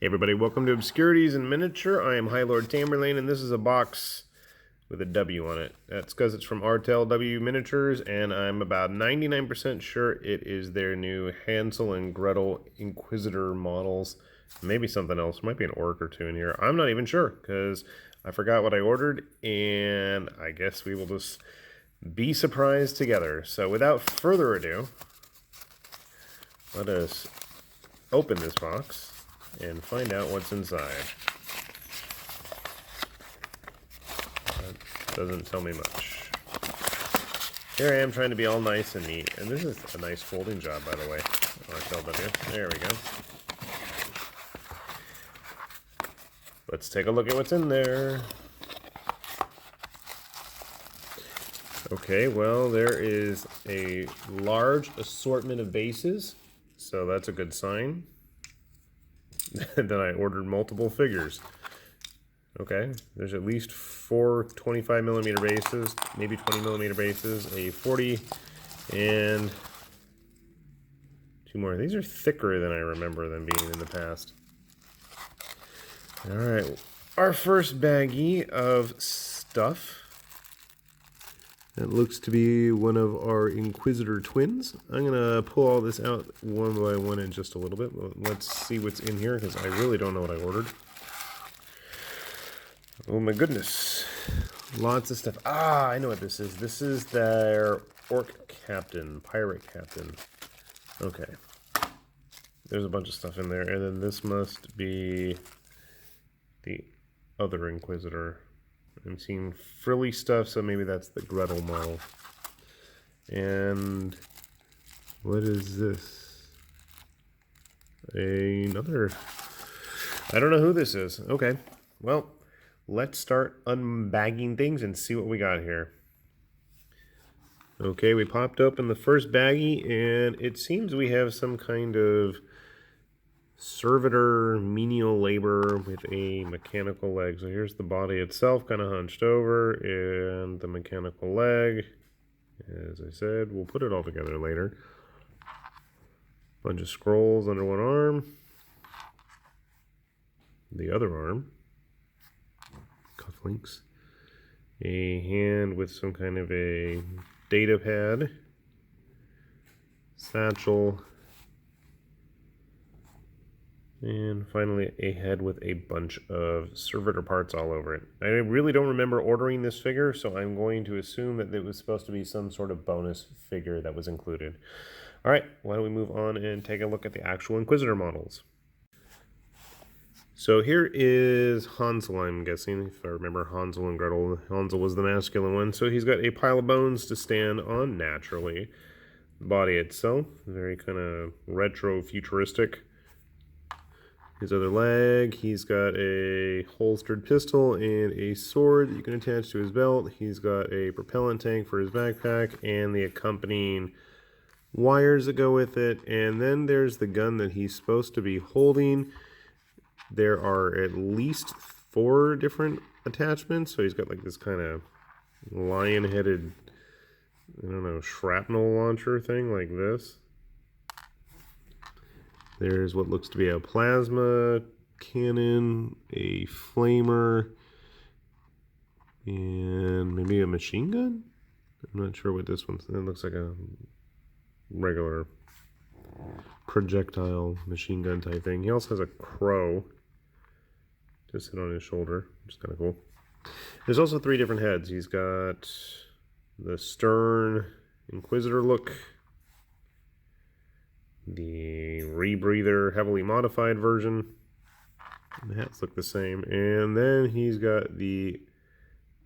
Hey everybody, welcome to Obscurities in Miniature. I am High Lord Tamerlane, and this is a box with a W on it. That's because it's from Artel W Miniatures, and I'm about 99% sure it is their new Hanzel and Gretel Inquisitor models. Maybe something else. Might be an orc or two in here. I'm not even sure, because I forgot what I ordered, and I guess we will just be surprised together. So without further ado, let us open this box and find out what's inside. That doesn't tell me much. Here I am trying to be all nice and neat, and this is a nice folding job, by the way. RTW. There we go. Let's take a look at what's in there. Okay, well, there is a large assortment of bases, so that's a good sign. Then I ordered multiple figures. Okay, there's at least 4 25mm bases, maybe 20mm bases, a 40, and 2 more. These are thicker than I remember them being in the past. Alright, our first baggie of stuff. That looks to be one of our Inquisitor twins. I'm going to pull all this out one by one in just a little bit. Let's see what's in here, because I really don't know what I ordered. Oh my goodness. Lots of stuff. Ah, I know what this is. This is their orc captain, pirate captain. Okay. There's a bunch of stuff in there. And then this must be the other Inquisitor. I'm seeing frilly stuff, so maybe that's the Gretel model. And what is this? Another... I don't know who this is. Okay, well, let's start unbagging things and see what we got here. Okay, we popped open the first baggie, and it seems we have some kind of servitor menial labor with a mechanical leg. So here's the body itself, kind of hunched over, and the mechanical leg. As I said, we'll put it all together later. Bunch of scrolls under one arm. The other arm. Cufflinks. A hand with some kind of a data pad. Satchel. And finally, a head with a bunch of servitor parts all over it. I really don't remember ordering this figure, so I'm going to assume that it was supposed to be some sort of bonus figure that was included. All right, why don't we move on and take a look at the actual Inquisitor models. So here is Hanzel, I'm guessing, if I remember Hanzel and Gretel. Hanzel was the masculine one, so he's got a pile of bones to stand on naturally. The body itself, very kind of retro futuristic. His other leg, he's got a holstered pistol and a sword that you can attach to his belt. He's got a propellant tank for his backpack and the accompanying wires that go with it. And then there's the gun that he's supposed to be holding. There are at least 4 different attachments. So he's got like this kind of lion-headed, I don't know, shrapnel launcher thing like this. There's what looks to be a plasma cannon, a flamer, and maybe a machine gun? I'm not sure what this one's. It looks like a regular projectile machine gun type thing. He also has a crow to sit on his shoulder, which is kind of cool. There's also 3 different heads. He's got the stern Inquisitor look, the rebreather heavily modified version. The hats look the same. And then he's got the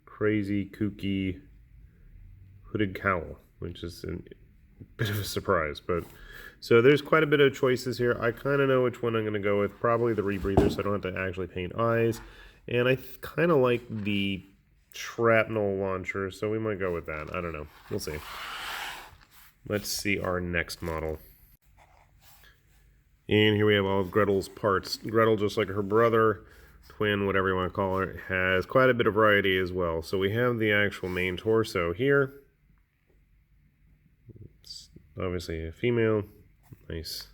crazy kooky hooded cowl, which is a bit of a surprise. But so there's quite a bit of choices here. I kind of know which one I'm going to go with. Probably the rebreather, so I don't have to actually paint eyes. And I kind of like the shrapnel launcher, so we might go with that. I don't know. We'll see. Let's see our next model. And here we have all of Gretel's parts. Gretel, just like her brother, twin, whatever you want to call her, has quite a bit of variety as well. So we have the actual main torso here. It's obviously a female. Nice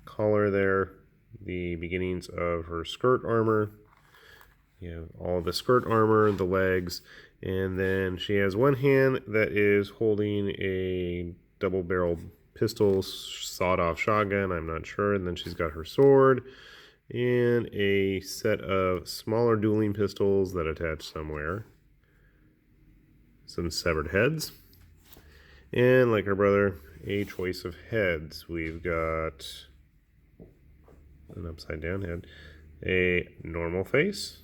collar there. the beginnings of her skirt armor. You have all the skirt armor, the legs, and then she has one hand that is holding a double-barreled pistol, sawed-off shotgun, I'm not sure, and then she's got her sword, and a set of smaller dueling pistols that attach somewhere. Some severed heads. And like her brother, a choice of heads. We've got an upside down head, a normal face,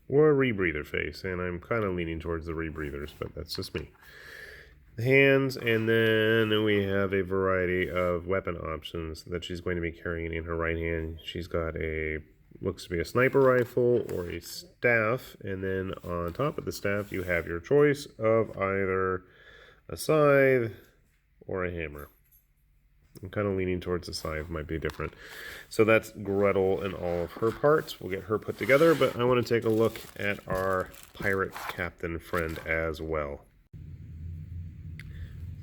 or a rebreather face, and I'm kind of leaning towards the rebreathers, but that's just me. The hands, and then we have a variety of weapon options that she's going to be carrying in her right hand. She's got a, looks to be a sniper rifle or a staff, and then on top of the staff you have your choice of either a scythe or a hammer. I'm kind of leaning towards the scythe, might be different. So that's Gretel and all of her parts. We'll get her put together, but I want to take a look at our pirate captain friend as well.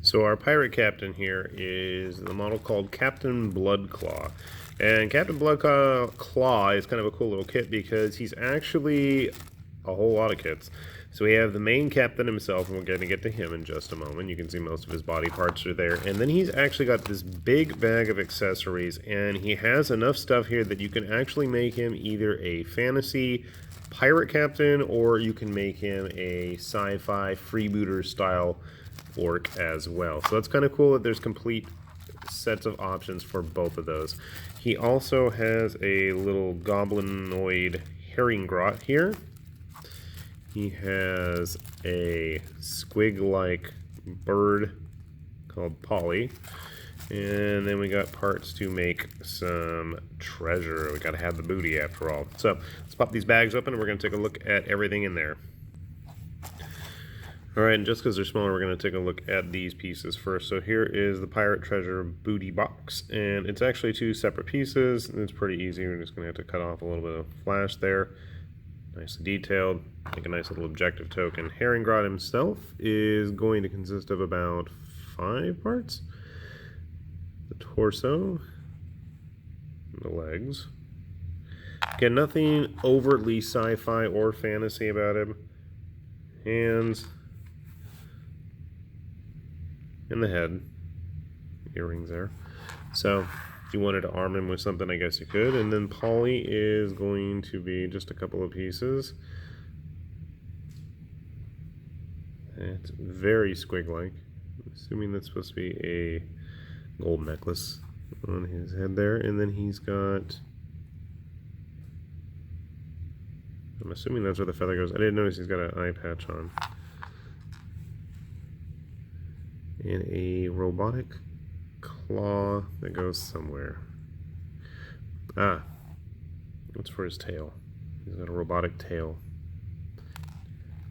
So our pirate captain here is the model called Kaptin Bluddklaw. And Kaptin Bluddklaw is kind of a cool little kit because he's actually a whole lot of kits. So we have the main captain himself, and we're going to get to him in just a moment. You can see most of his body parts are there. And then he's actually got this big bag of accessories, and he has enough stuff here that you can actually make him either a fantasy pirate captain, or you can make him a sci-fi freebooter style orc as well. So that's kind of cool that there's complete sets of options for both of those. He also has a little goblinoid herring grot here. He has a squig-like bird called Polly. And then we got parts to make some treasure. We gotta have the booty after all. So let's pop these bags open and we're gonna take a look at everything in there. Alright, and just because they're smaller, we're going to take a look at these pieces first. So here is the Pirate Treasure booty box, and it's actually two separate pieces. It's pretty easy. We're just going to have to cut off a little bit of flash there. Nicely detailed. Make a nice little objective token. Herringrod himself is going to consist of about 5 parts. The torso, the legs. Again, nothing overtly sci-fi or fantasy about him. Hands. And the head, earrings there. So if you wanted to arm him with something, I guess you could. And then Polly is going to be just a couple of pieces. It's very squig-like. I'm assuming that's supposed to be a gold necklace on his head there. And then he's got, I'm assuming that's where the feather goes. I didn't notice he's got an eye patch on. And a robotic claw that goes somewhere. Ah, that's for his tail. He's got a robotic tail.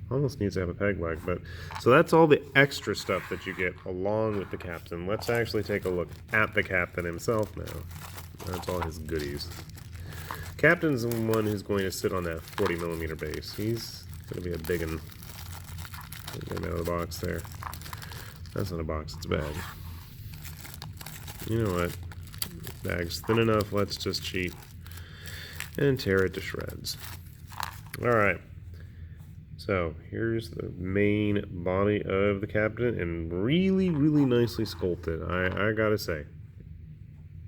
Almost needs to have a peg leg, but so that's all the extra stuff that you get along with the captain. Let's actually take a look at the captain himself now. That's all his goodies. Captain's the one who's going to sit on that 40mm base. He's going to be a big one. Get him out of the box there. That's not a box, it's a bag. You know what? Bag's thin enough, let's just cheat and tear it to shreds. Alright. So, here's the main body of the captain, and really, really nicely sculpted, I gotta say.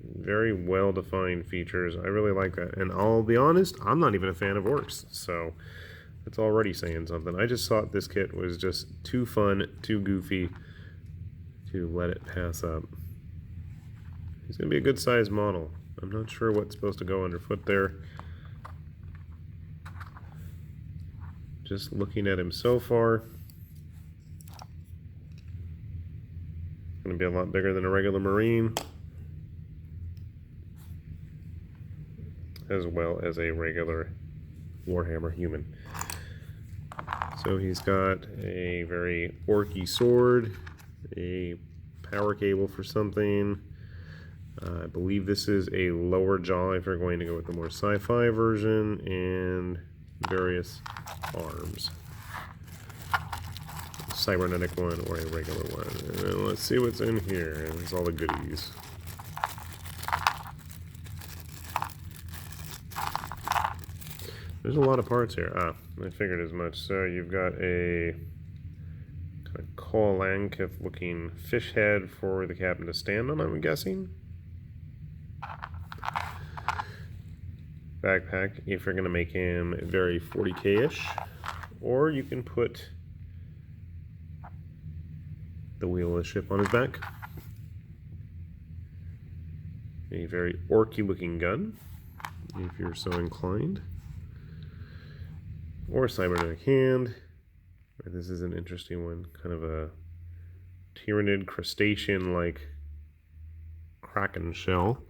Very well-defined features. I really like that. And I'll be honest, I'm not even a fan of orcs, so that's already saying something. I just thought this kit was just too fun, too goofy to let it pass up. He's going to be a good sized model. I'm not sure what's supposed to go underfoot there. Just looking at him so far. Going to be a lot bigger than a regular Marine. As well as a regular Warhammer human. So he's got a very orky sword. A power cable for something. I believe this is a lower jaw if you're going to go with the more sci-fi version, and various arms. A cybernetic one or a regular one. And let's see what's in here. There's all the goodies. There's a lot of parts here. Ah, I figured as much. So you've got a kind of Koalankith looking fish head for the captain to stand on, I'm guessing. Backpack, if you're going to make him very 40k-ish. Or you can put the wheel of the ship on his back. A very orky looking gun, if you're so inclined. Or a cybernetic hand. This is an interesting one. Kind of a tyrannid crustacean-like kraken shell.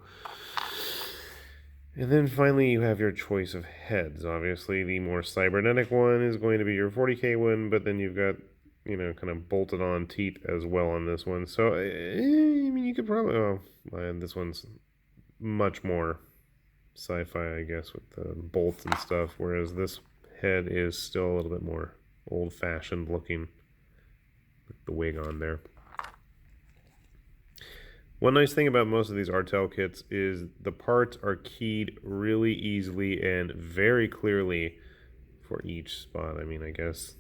And then finally you have your choice of heads. Obviously the more cybernetic one is going to be your 40k one, but then you've got, you know, kind of bolted on teeth as well on this one. So, I mean, you could probably, oh, man, this one's much more sci-fi, I guess, with the bolts and stuff, whereas this head is still a little bit more old-fashioned looking with the wig on there. One nice thing about most of these Artel kits is the parts are keyed really easily and very clearly for each spot. I mean, I guess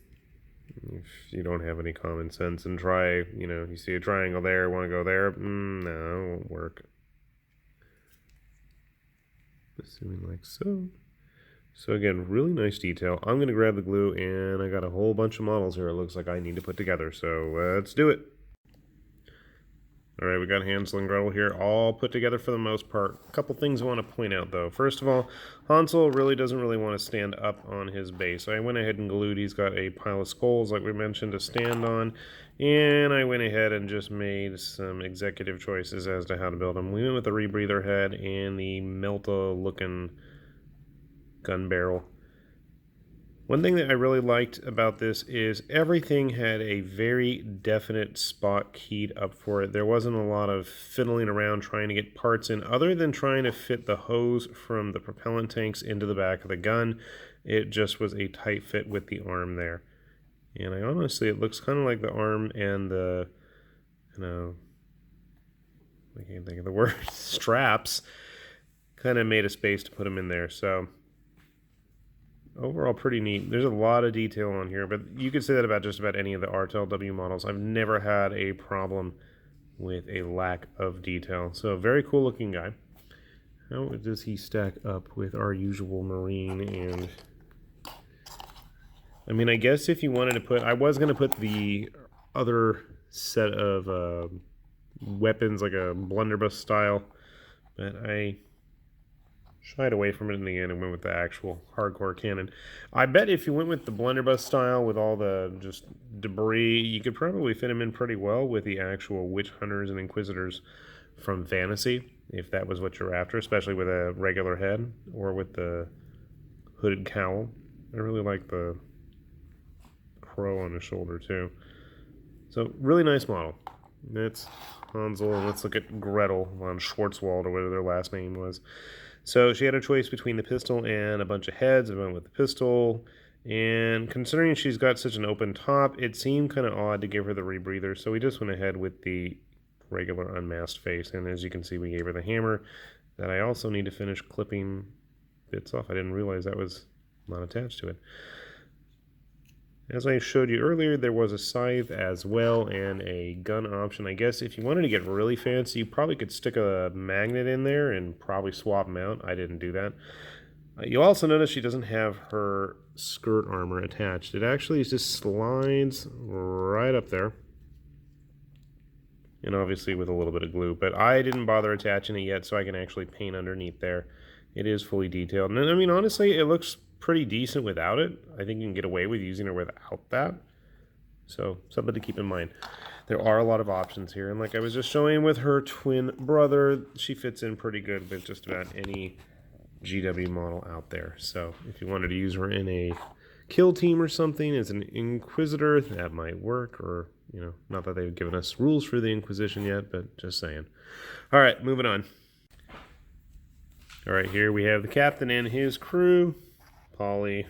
if you don't have any common sense and try, you know, you see a triangle there, want to go there, no, it won't work. Assuming like so. So again, really nice detail. I'm going to grab the glue, and I got a whole bunch of models here it looks like I need to put together, so let's do it. Alright, we got Hanzel and Gretel here, all put together for the most part. A couple things I want to point out though. First of all, Hanzel really doesn't want to stand up on his base. So I went ahead and glued, he's got a pile of skulls like we mentioned to stand on, and I went ahead and just made some executive choices as to how to build him. We went with the rebreather head and the Melta looking gun barrel. One thing that I really liked about this is everything had a very definite spot keyed up for it. There wasn't a lot of fiddling around trying to get parts in other than trying to fit the hose from the propellant tanks into the back of the gun. It just was a tight fit with the arm there. And I honestly, it looks kind of like the arm and the, you know, I can't think of the word, straps, kind of made a space to put them in there. So overall, pretty neat. There's a lot of detail on here, but you could say that about just about any of the Artel W models. I've never had a problem with a lack of detail. So, very cool looking guy. How does he stack up with our usual Marine? And I mean, I guess if you wanted to put, I was going to put the other set of weapons, like a blunderbuss style, but I shied away from it in the end and went with the actual hardcore cannon. I bet if you went with the blunderbuss style with all the just debris, you could probably fit them in pretty well with the actual witch hunters and inquisitors from Fantasy, if that was what you're after, especially with a regular head or with the hooded cowl. I really like the crow on the shoulder too. So really nice model. That's Hanzel, and let's look at Gretel on Scharzwald, or whatever their last name was. So she had a choice between the pistol and a bunch of heads. I went with the pistol, and considering she's got such an open top, it seemed kind of odd to give her the rebreather, so we just went ahead with the regular unmasked face. And as you can see, we gave her the hammer that I also need to finish clipping bits off. I didn't realize that was not attached to it. As I showed you earlier, there was a scythe as well and a gun option. I guess if you wanted to get really fancy, you probably could stick a magnet in there and probably swap them out. I didn't do that. You'll also notice she doesn't have her skirt armor attached. It actually just slides right up there. And obviously with a little bit of glue. But I didn't bother attaching it yet, so I can actually paint underneath there. It is fully detailed. And I mean, honestly, it looks pretty decent without it. I think you can get away with using it without that. So, something to keep in mind. There are a lot of options here. And like I was just showing with her twin brother, she fits in pretty good with just about any GW model out there. So, if you wanted to use her in a kill team or something as an Inquisitor, that might work. Or, you know, not that they've given us rules for the Inquisition yet, but just saying. All right, moving on. All right, here we have the captain and his crew. Polly,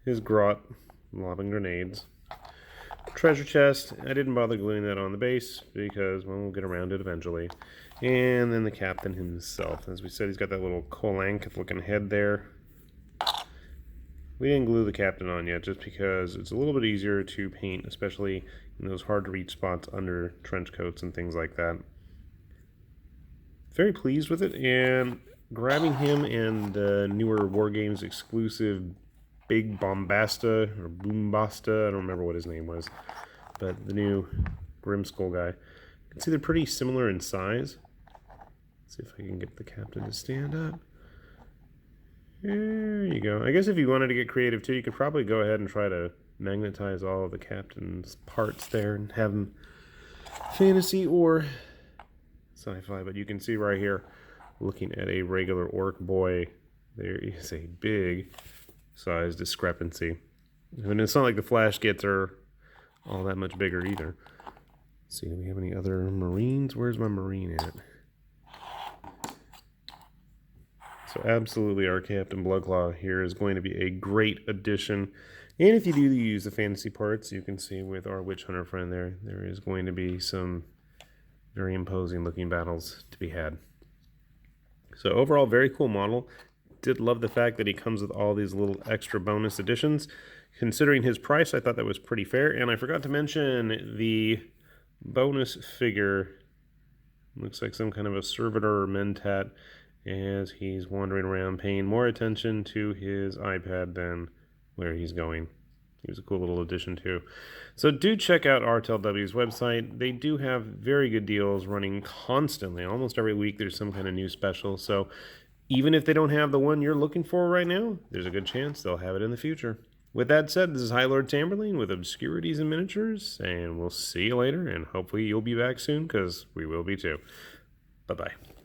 his grot, lobbing grenades. Treasure chest, I didn't bother gluing that on the base because, well, we'll get around it eventually. And then the captain himself. As we said, he's got that little Koalankith looking head there. We didn't glue the captain on yet just because it's a little bit easier to paint, especially in those hard to reach spots under trench coats and things like that. Very pleased with it, and grabbing him and the newer War Games exclusive Big Bombasta or Boombasta, I don't remember what his name was, but the new Grimskull guy. You can see they're pretty similar in size. Let's see if I can get the captain to stand up. There you go. I guess if you wanted to get creative too, you could probably go ahead and try to magnetize all of the captain's parts there and have them fantasy or sci-fi. But you can see right here, looking at a regular orc boy, there is a big size discrepancy. And it's not like the flash gets are all that much bigger either. Let's see, do we have any other Marines? Where's my Marine at? So absolutely our Kaptin Bluddklaw here is going to be a great addition. And if you do use the fantasy parts, you can see with our Witch Hunter friend there is going to be some very imposing looking battles to be had. So overall, very cool model. Did love the fact that he comes with all these little extra bonus additions. Considering his price, I thought that was pretty fair. And I forgot to mention the bonus figure. Looks like some kind of a servitor or mentat, as he's wandering around paying more attention to his iPad than where he's going. He was a cool little addition too. So do check out Artel W's website. They do have very good deals running constantly. Almost every week there's some kind of new special. So even if they don't have the one you're looking for right now, there's a good chance they'll have it in the future. With that said, this is High Lord Tamberlane with Obscurities and Miniatures, and we'll see you later, and hopefully you'll be back soon, because we will be too. Bye-bye.